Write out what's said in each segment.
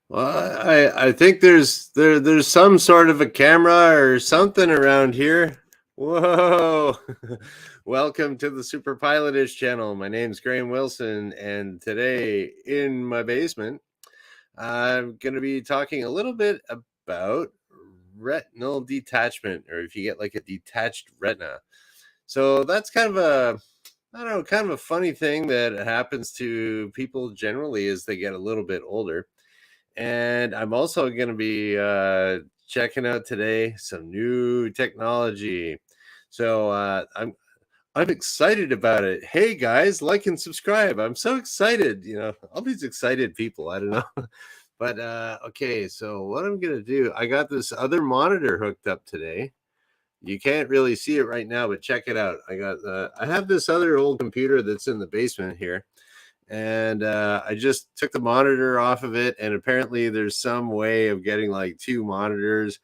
Well, I think there's some sort of a camera or something around here. Whoa! Welcome to the superpilotish channel. My name's Graham Wilson, and today in my basement, I'm going to be talking a little bit about retinal detachment, or if you get like a detached retina. So that's kind of a I don't know, kind of a funny thing that happens to people generally as they get a little bit older. And I'm also going to be checking out today some new technology. So I'm excited about it. Hey guys, like and subscribe. I'm so excited. All these excited people. I don't know. But okay, so what I'm gonna do, I got this other monitor hooked up today. You can't really see it right now, but check it out. I have this other old computer that's in the basement here, and I just took the monitor off of it, and apparently there's some way of getting like two monitors.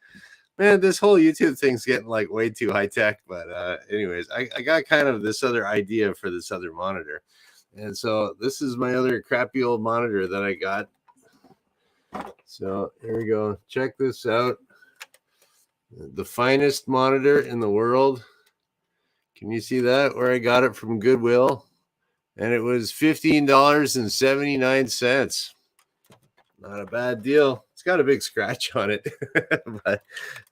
Man, this whole YouTube thing's getting like way too high tech. But anyways, I got kind of this other idea for this other monitor, and so this is my other crappy old monitor that I got. So here we go. Check this out. The finest monitor in the world. Can you see that? Where I got it from Goodwill, and it was $15.79. Not a bad deal. It's got a big scratch on it, but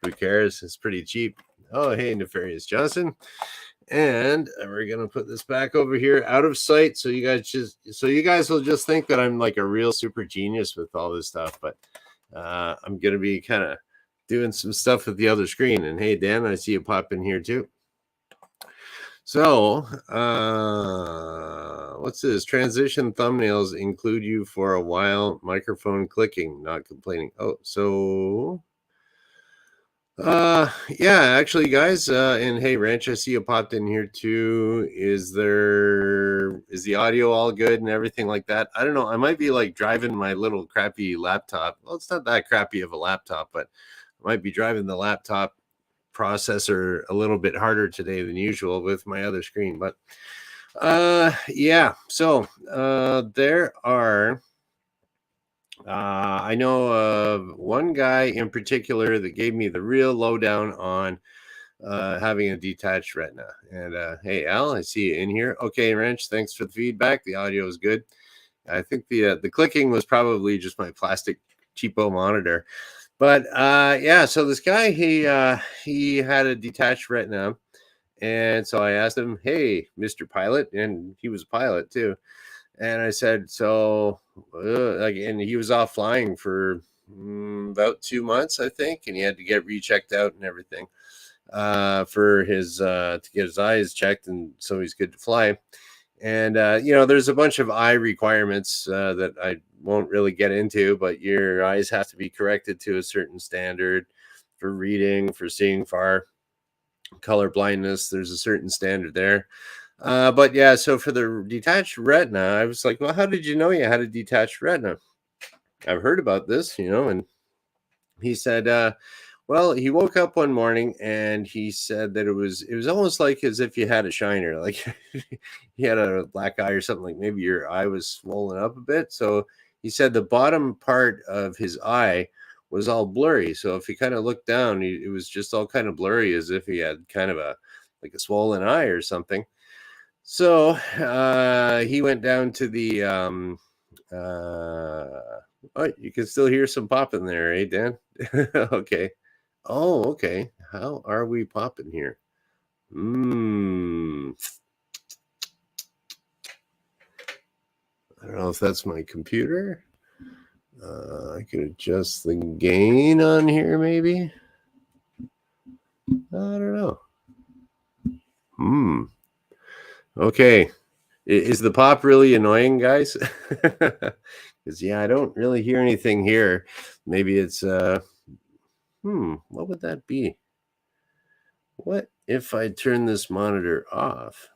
who cares? It's pretty cheap. Oh, hey, Nefarious Johnson. And we're gonna put this back over here out of sight, so you guys will just think that I'm like a real super genius with all this stuff. But I'm gonna be kind of doing some stuff with the other screen. And hey, Dan, I see you pop in here too. So, what's this? Transition thumbnails include you for a while. Microphone clicking, not complaining. Oh, so, yeah, actually, guys, and hey, Ranch, I see you popped in here too. Is the audio all good and everything like that? I don't know. I might be like driving my little crappy laptop. Well, it's not that crappy of a laptop, but I might be driving the laptop processor a little bit harder today than usual with my other screen. But yeah, so there are I know of one guy in particular that gave me the real lowdown on having a detached retina. And hey, Al, I see you in here. Okay, Wrench, thanks for the feedback. The audio is good. I think the clicking was probably just my plastic cheapo monitor. But yeah, so this guy he had a detached retina, and so I asked him, "Hey, Mr. Pilot," and he was a pilot too. And I said, "So, like," and he was off flying for about 2 months, I think, and he had to get rechecked out and everything for his to get his eyes checked, and so he's good to fly. And there's a bunch of eye requirements that I won't really get into, but your eyes have to be corrected to a certain standard for reading, for seeing far. Color blindness, there's a certain standard there. But yeah, so for the detached retina, I was like, well, how did you know you had a detached retina? I've heard about this, and he said, well, he woke up one morning and he said that it was almost like as if you had a shiner, like he had a black eye or something, like maybe your eye was swollen up a bit. So he said the bottom part of his eye was all blurry. So if he kind of looked down, it was just all kind of blurry, as if he had kind of a swollen eye or something. So he went down to the oh, you can still hear some popping there, eh, Dan? Okay. Oh, okay. How are we popping here? I don't know if that's my computer. I could adjust the gain on here, maybe. I don't know. Okay. Is the pop really annoying, guys? Because yeah, I don't really hear anything here. Maybe it's what would that be? What if I turn this monitor off?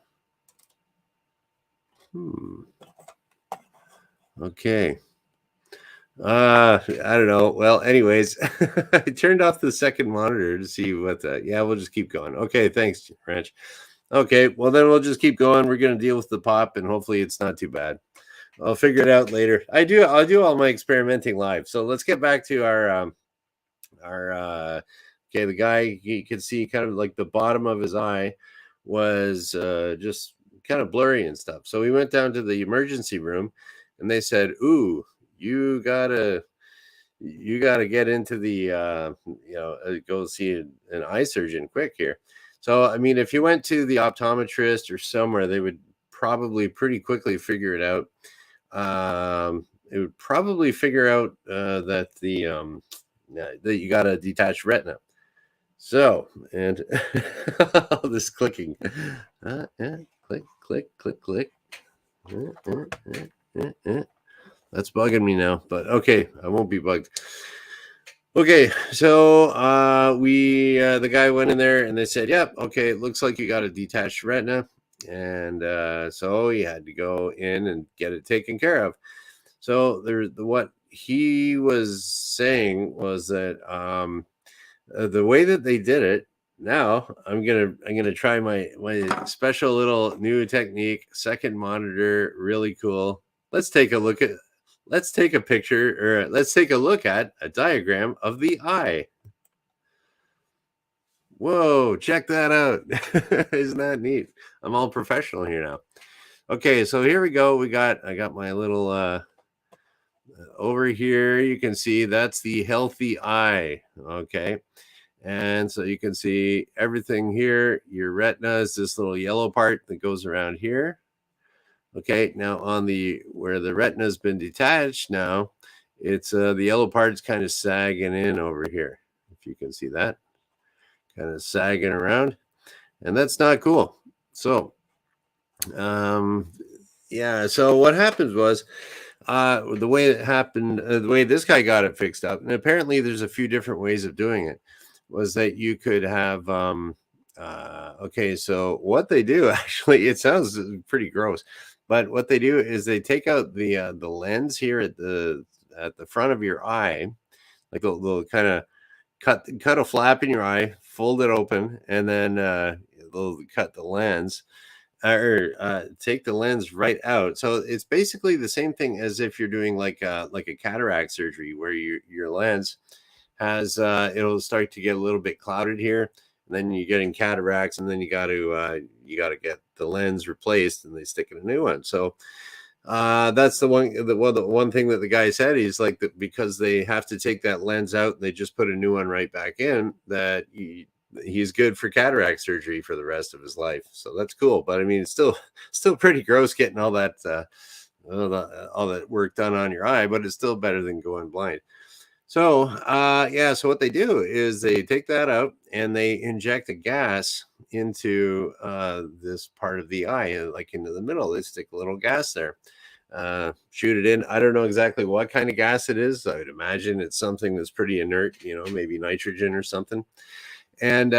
Okay. I don't know. Well, anyways, I turned off the second monitor to see what yeah, we'll just keep going. Okay, thanks, Ranch. Okay, well then we'll just keep going. We're gonna deal with the pop and hopefully it's not too bad. I'll figure it out later. I'll do all my experimenting live. So let's get back to our okay, the guy, you could see kind of like the bottom of his eye was just kind of blurry and stuff. So we went down to the emergency room and they said, "Ooh, you gotta get into the go see an eye surgeon quick here." So I mean, if you went to the optometrist or somewhere, they would probably pretty quickly figure it out. It would probably figure out that you got a detached retina. So, and all this clicking, yeah, click, click, click, click. That's bugging me now, but okay, I won't be bugged. Okay, so we the guy went in there and they said, "Yep, okay, it looks like you got a detached retina," and so he had to go in and get it taken care of. So what he was saying was that the way that they did it. Now I'm gonna try my special little new technique, second monitor, really cool. Let's take a look at let's take a picture or let's take a look at a diagram of the eye. Whoa, check that out. Isn't that neat? I'm all professional here now. Okay, so here we go. I got my little over here. You can see that's the healthy eye. Okay. And so you can see everything here. Your retina is this little yellow part that goes around here. Okay, now on the where the retina has been detached now, it's the yellow part's kind of sagging in over here. If you can see that, kind of sagging around, and that's not cool. So, um, yeah. So what happens was, the way it happened, the way this guy got it fixed up, and apparently there's a few different ways of doing it, was that you could have okay, so what they do actually, it sounds pretty gross, but what they do is they take out the lens here at the front of your eye, like they'll kind of cut a flap in your eye, fold it open, and then they'll cut the lens or take the lens right out. So it's basically the same thing as if you're doing like a cataract surgery, where your lens has it'll start to get a little bit clouded here, and then you're getting cataracts, and then you got to get the lens replaced, and they stick in a new one. So that's the one thing that the guy said. He's like that because they have to take that lens out, and they just put a new one right back in. That he's good for cataract surgery for the rest of his life. So that's cool. But I mean, it's still pretty gross getting all that work done on your eye, but it's still better than going blind. So yeah, so what they do is they take that out and they inject a gas into this part of the eye, like into the middle. They stick a little gas there, shoot it in. I don't know exactly what kind of gas it is. I would imagine it's something that's pretty inert, maybe nitrogen or something. And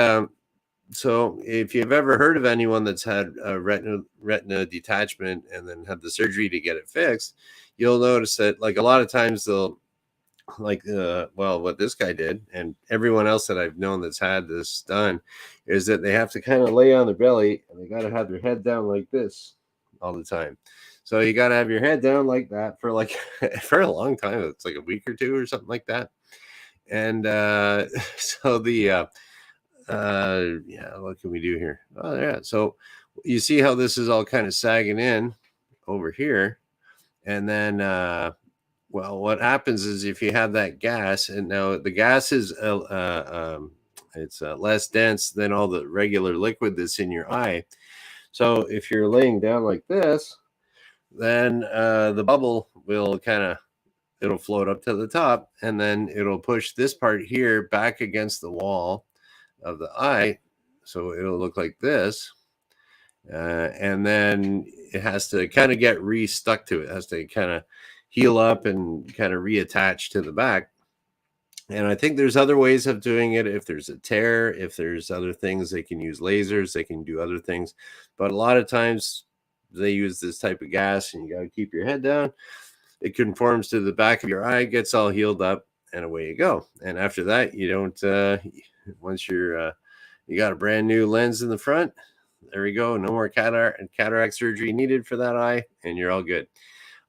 so if you've ever heard of anyone that's had a retina detachment and then had the surgery to get it fixed, you'll notice that like a lot of times they'll well, what this guy did and everyone else that I've known that's had this done is that they have to kind of lay on their belly and they got to have their head down like this all the time. So you got to have your head down like that for like for a long time. It's like a week or two or something like that. And so yeah, what can we do here? Oh yeah, so you see how this is all kind of sagging in over here, and then well, what happens is if you have that gas, and now the gas is it's less dense than all the regular liquid that's in your eye. So if you're laying down like this, then the bubble will it'll float up to the top, and then it'll push this part here back against the wall of the eye, so it'll look like this. And then it has to kind of get re-stuck to it. It has to kind of heal up and kind of reattach to the back. And I think there's other ways of doing it. If there's a tear, if there's other things, they can use lasers, they can do other things. But a lot of times they use this type of gas, and you got to keep your head down. It conforms to the back of your eye, gets all healed up, and away you go. And after that, you don't, once you got a brand new lens in the front, there we go. No more cataract surgery needed for that eye, and you're all good.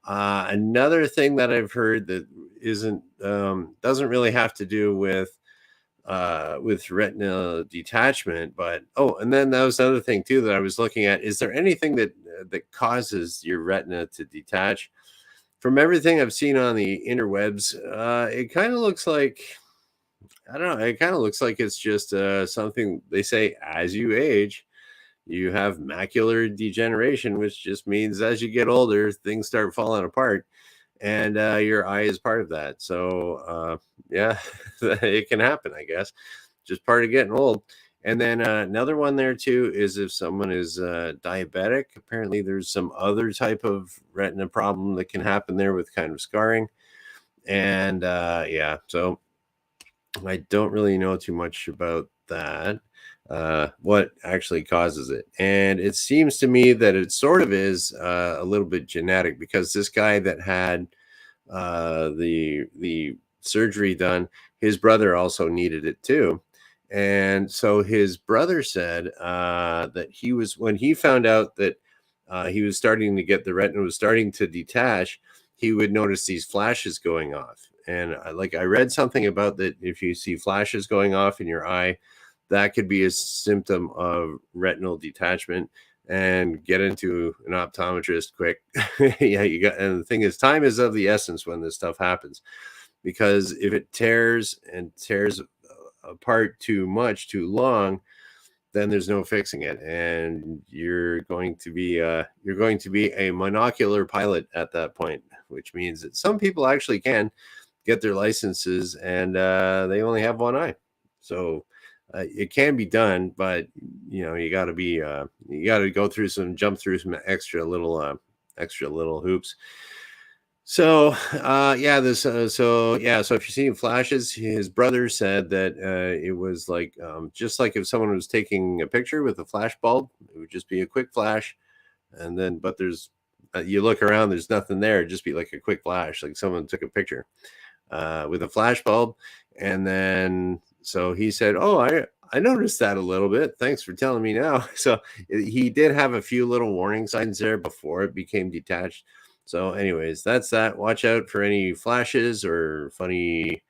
Another thing that I've heard that isn't doesn't really have to do with retina detachment, but and then that was another thing too that I was looking at. Is there anything that causes your retina to detach? From everything I've seen on the interwebs, it kind of looks like, I don't know. It kind of looks like it's just something they say as you age, you have macular degeneration, which just means as you get older, things start falling apart, and your eye is part of that. So, yeah, it can happen, I guess. Just part of getting old. And then another one there too is if someone is diabetic. Apparently, there's some other type of retina problem that can happen there with kind of scarring. And yeah, so I don't really know too much about that, what actually causes it. And it seems to me that it sort of is a little bit genetic, because this guy that had the surgery done, his brother also needed it too. And so his brother said that he was, when he found out that he was starting to get, the retina was starting to detach, he would notice these flashes going off. And I read something about that. If you see flashes going off in your eye, that could be a symptom of retinal detachment, and get into an optometrist quick. Yeah, you got, and the thing is, time is of the essence when this stuff happens, because if it tears and tears apart too much, too long, then there's no fixing it, and you're going to be a monocular pilot at that point, which means that some people actually can get their licenses and they only have one eye. So it can be done, but you got to be you got to go through some, jump through some extra little hoops. So yeah, so if you're seeing flashes, his brother said that it was like, just like if someone was taking a picture with a flash bulb, it would just be a quick flash, and then but there's you look around, there's nothing there. It'd just be like a quick flash, like someone took a picture with a flash bulb. And then so he said, "Oh, I noticed that a little bit. Thanks for telling me now." So he did have a few little warning signs there before it became detached. So, anyways, that's that. Watch out for any flashes or funny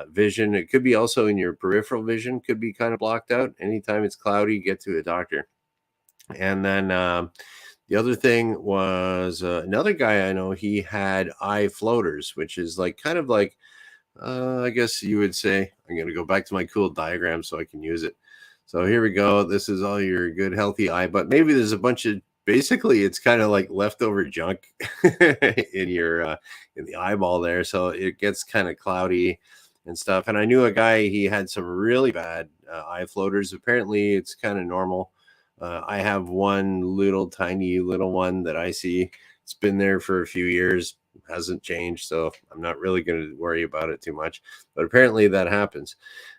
vision. It could be also in your peripheral vision, could be kind of blocked out. Anytime it's cloudy, get to a doctor. And then the other thing was another guy I know. He had eye floaters, which is like kind of like, I guess you would say, I'm going to go back to my cool diagram so I can use it. So here we go. This is all your good, healthy eye, but maybe there's a bunch of, basically it's kind of like leftover junk in your in the eyeball there. So it gets kind of cloudy and stuff. And I knew a guy, he had some really bad eye floaters. Apparently it's kind of normal. I have one little tiny little one that I see. It's been there for a few years, hasn't changed, so I'm not really going to worry about it too much. But apparently that happens,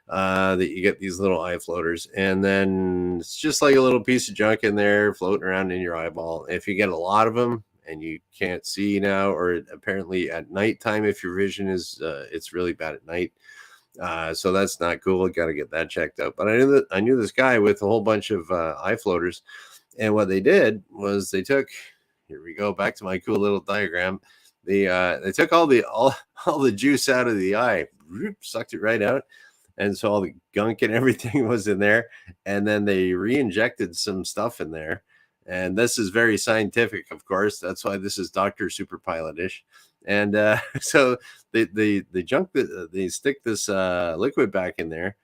that you get these little eye floaters, and then it's just like a little piece of junk in there floating around in your eyeball. If you get a lot of them and you can't see now, or apparently at nighttime, if your vision is it's really bad at night, so that's not cool. Got to get that checked out. But I knew this guy with a whole bunch of eye floaters, and what they did was they took. Here we go, back to my cool little diagram. They took all the juice out of the eye, sucked it right out, and so all the gunk and everything was in there, and then they re-injected some stuff in there. And this is very scientific, of course. That's why this is Dr. Superpilotish. And so the junk that they stick this liquid back in there,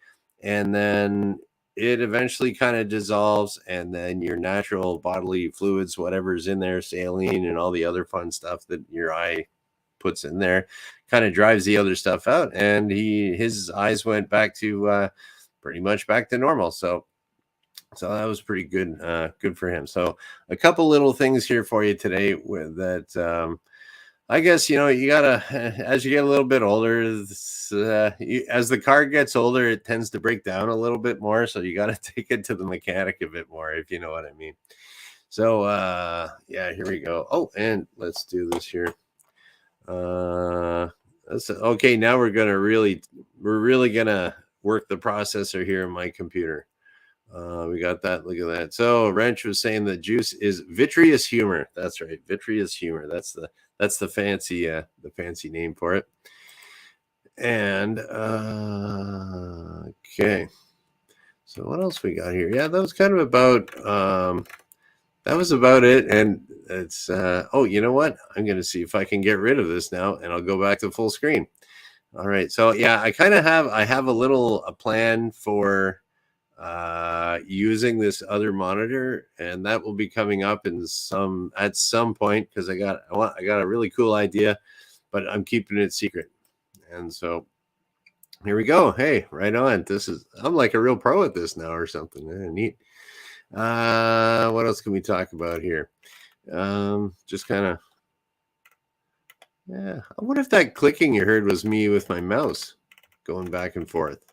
and then it eventually kind of dissolves, and then your natural bodily fluids, whatever's in there, saline and all the other fun stuff that your eye puts in there, kind of drives the other stuff out, and his eyes went back to pretty much back to normal. So that was pretty good, good for him. So a couple little things here for you today with that. I guess you gotta, as you get a little bit older, as the car gets older, it tends to break down a little bit more. So you gotta take it to the mechanic a bit more, if you know what I mean. So yeah, here we go. Oh, and let's do this here. Okay. Now we're really gonna work the processor here in my computer. We got that. Look at that. So Wrench was saying that juice is vitreous humor. That's right, vitreous humor. That's the fancy name for it. And okay. So what else we got here? Yeah, that was kind of about that was about it. And it's oh, you know what? I'm gonna see if I can get rid of this now and I'll go back to full screen. All right. So yeah, I have a plan for using this other monitor, and that will be coming up at some point because I got a really cool idea, but I'm keeping it secret. And so here we go. Hey, right on. I'm like a real pro at this now or something. Neat. What else can we talk about here? Just kind of, yeah. I wonder if that clicking you heard was me with my mouse going back and forth.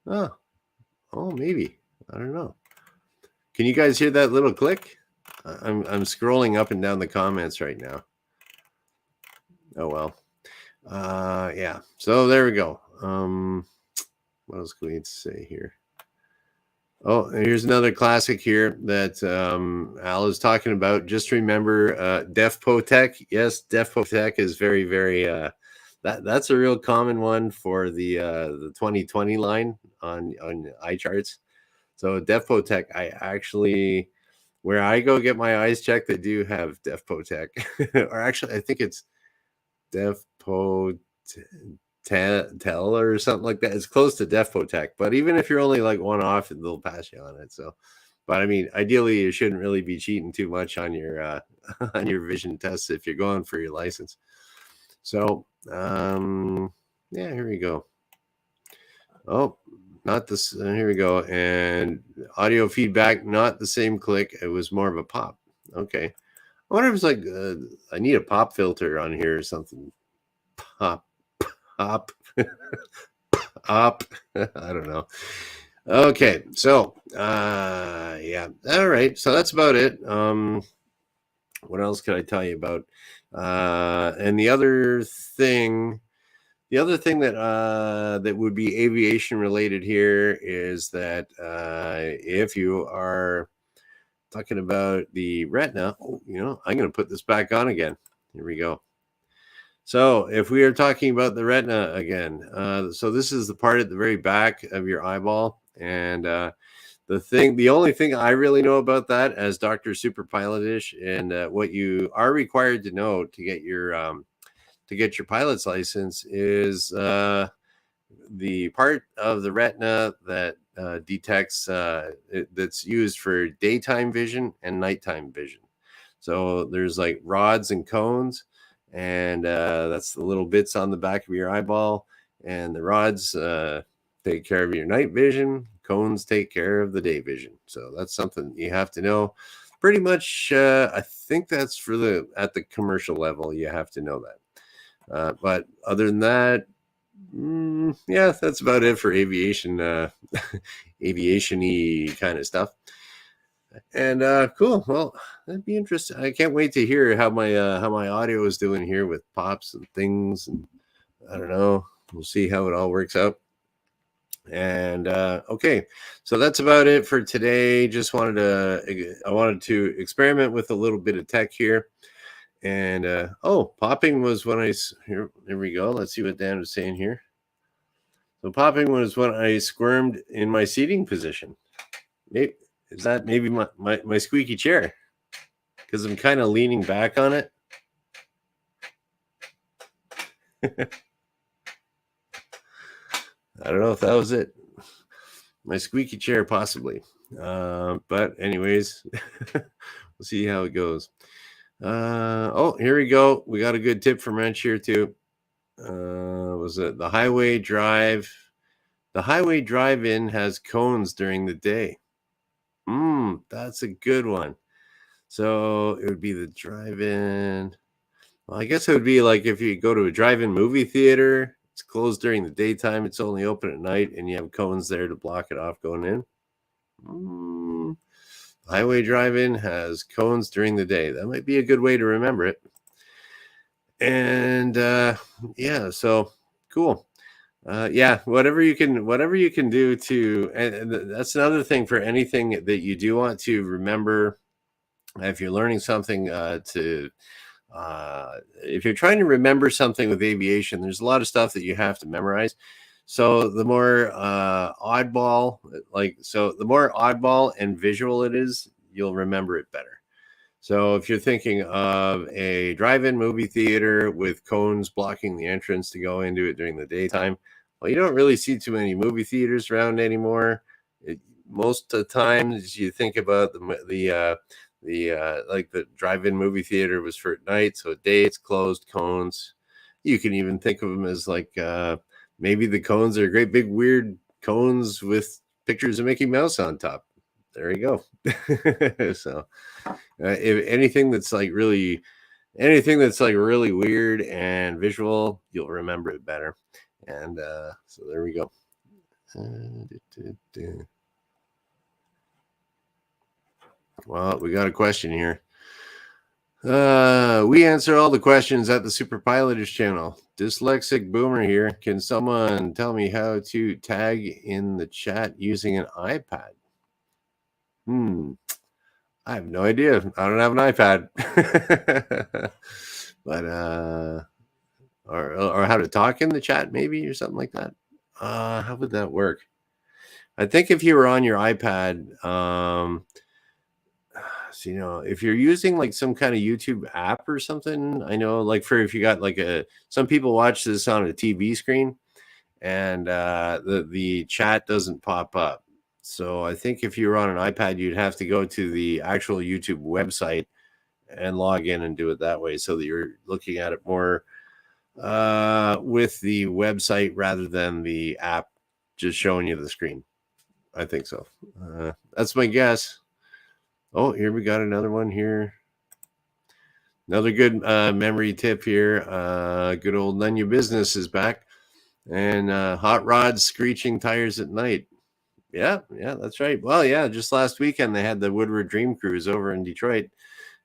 Oh, maybe. I don't know. Can you guys hear that little click? I'm scrolling up and down the comments right now. Oh well. Yeah. So there we go. What else can we say here? Oh, here's another classic here that Al is talking about. Just remember, DefPotech. Yes, DefPotech is very, very. That's a real common one for the 2020 line on iCharts. So DefPotech, I actually, where I go get my eyes checked, they do have DefPotech, or actually, I think it's DefPotech or something like that. It's close to DefPotech, but even if you're only like one off, they'll pass you on it. So, but I mean, ideally, you shouldn't really be cheating too much on your on your vision tests if you're going for your license. So, yeah, here we go. Oh, not this. Here we go. And audio feedback, not the same click. It was more of a pop. Okay. I wonder if it's like I need a pop filter on here or something. Pop. Up. Up. I don't know. Okay, so yeah. All right. So that's about it. What else could I tell you about? And the other thing that would be aviation related here is that if you are talking about the Retina, I'm going to put this back on again. Here we go. So if we are talking about the retina again, so this is the part at the very back of your eyeball. And the only thing I really know about that as Dr. Superpilotish and what you are required to know to get your pilot's license is the part of the retina that detects that's used for daytime vision and nighttime vision. So there's like rods and cones, and that's the little bits on the back of your eyeball. And the rods take care of your night vision. Cones take care of the day vision. So that's something you have to know. Pretty much, I think that's at the commercial level. You have to know that. But other than that, yeah, that's about it for aviation, aviation-y kind of stuff. And cool. Well, that'd be interesting. I can't wait to hear how my audio is doing here with pops and things. And I don't know. We'll see how it all works out. And okay, so that's about it for today. I wanted to experiment with a little bit of tech here. And popping was when here we go. Let's see what Dan was saying here. So popping was when I squirmed in my seating position. Is that maybe my squeaky chair? Because I'm kind of leaning back on it. I don't know if that was it. My squeaky chair, possibly. But anyways, we'll see how it goes. Here we go. We got a good tip from Wrench here too. Was it the highway drive? The highway drive-in has cones during the day. That's a good one. So it would be the drive-in. Well, I guess it would be like if you go to a drive-in movie theater, it's closed during the daytime, it's only open at night, and you have cones there to block it off going in. Highway drive-in has cones during the day. That might be a good way to remember it. And yeah, so cool. Yeah, whatever you can do to, and that's another thing for anything that you do want to remember. If you're learning something, if you're trying to remember something with aviation, there's a lot of stuff that you have to memorize. So the more the more oddball and visual it is, you'll remember it better. So if you're thinking of a drive-in movie theater with cones blocking the entrance to go into it during the daytime, well, you don't really see too many movie theaters around anymore. Most of the times, you think about like the drive-in movie theater was for at night, so at day it's closed, cones. You can even think of them as like maybe the cones are great big weird cones with pictures of Mickey Mouse on top. There you go. So if anything that's like really weird and visual, you'll remember it better. And so there we go. Well, we got a question here. We answer all the questions at the Superpilotish channel. Dyslexic Boomer here. Can someone tell me how to tag in the chat using an iPad? I have no idea. I don't have an iPad. But or how to talk in the chat maybe or something like that. How would that work? I think if you were on your iPad, so if you're using like some kind of YouTube app or something, I know like for if you got like some people watch this on a TV screen and the chat doesn't pop up. So I think if you were on an iPad, you'd have to go to the actual YouTube website and log in and do it that way, so that you're looking at it more with the website rather than the app just showing you the screen. I think so. That's my guess. Oh, here we got another one here. Another good memory tip here. Good old None Your Business is back. And hot rods screeching tires at night. Yeah, that's right. Well, yeah, just last weekend they had the Woodward Dream Cruise over in Detroit,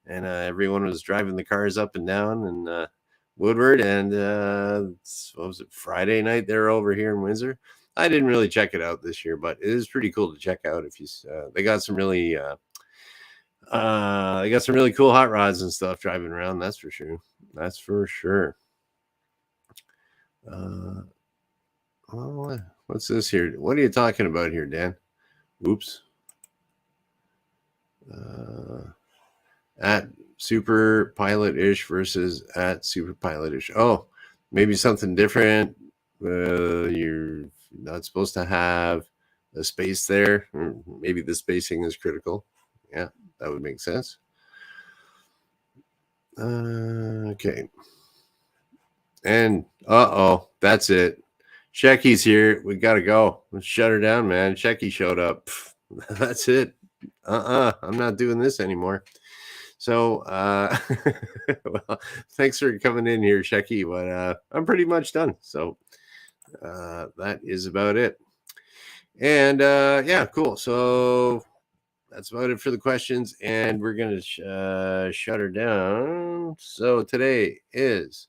and everyone was driving the cars up and down and Woodward. And what was it, Friday night? They're over here in Windsor. I didn't really check it out this year, but it is pretty cool to check out. If you, they got some really cool hot rods and stuff driving around. That's for sure. That's for sure. What's this here? What are you talking about here, Dan? Oops. At super pilot-ish versus at super pilot-ish. Oh, maybe something different. You're not supposed to have a space there. Maybe the spacing is critical. Yeah, that would make sense. Okay. And that's it. Shecky's here. We gotta go. Let's shut her down, man. Shecky showed up. That's it. I'm not doing this anymore. So well, thanks for coming in here, Shecky. But I'm pretty much done. So that is about it. And yeah, cool. So that's about it for the questions, and we're gonna shut her down. So today is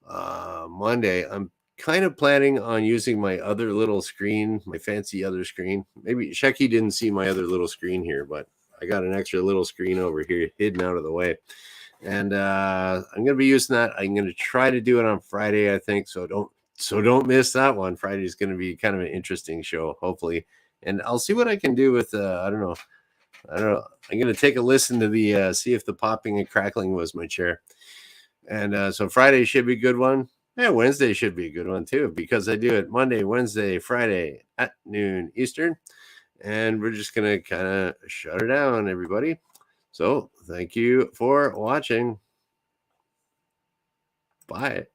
Monday. I'm kind of planning on using my other little screen, my fancy other screen. Maybe Shecky didn't see my other little screen here, but I got an extra little screen over here hidden out of the way. And I'm going to be using that. I'm going to try to do it on Friday, I think. So don't miss that one. Friday is going to be kind of an interesting show, hopefully. And I'll see what I can do with, I don't know. I'm going to take a listen to the, see if the popping and crackling was my chair. And so Friday should be a good one. Yeah, Wednesday should be a good one too, because I do it Monday, Wednesday, Friday at noon Eastern. And we're just going to kind of shut her down, everybody. So thank you for watching. Bye.